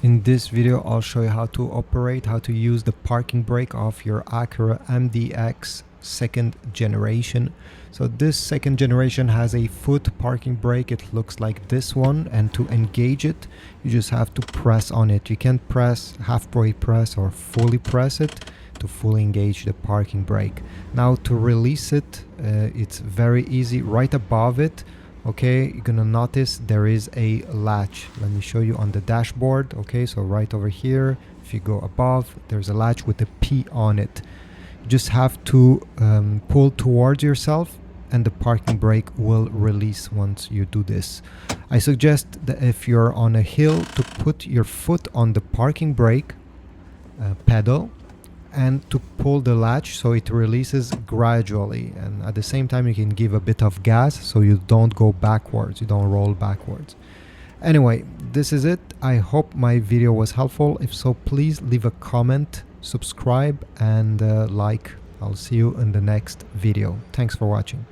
In this video, I'll show you how to use the parking brake of your Acura MDX second generation. So this second generation has a foot parking brake. It looks like this one, and to engage it, you just have to press on it. You can't press halfway press or fully press it to fully engage the parking brake. Now to release it, it's very easy. Right above it, okay, you're gonna notice there is a latch. Let me show you on the dashboard. Okay, so right over here, if you go above, there's a latch with a P on it. You just have to pull towards yourself and the parking brake will release once you do this. I suggest that if you're on a hill, to put your foot on the parking brake pedal and to pull the latch so it releases gradually, and at the same time you can give a bit of gas so you don't go backwards, you don't roll backwards. Anyway, this is it. I hope my video was helpful. If so, please leave a comment, subscribe, and like. I'll see you in the next video. Thanks for watching.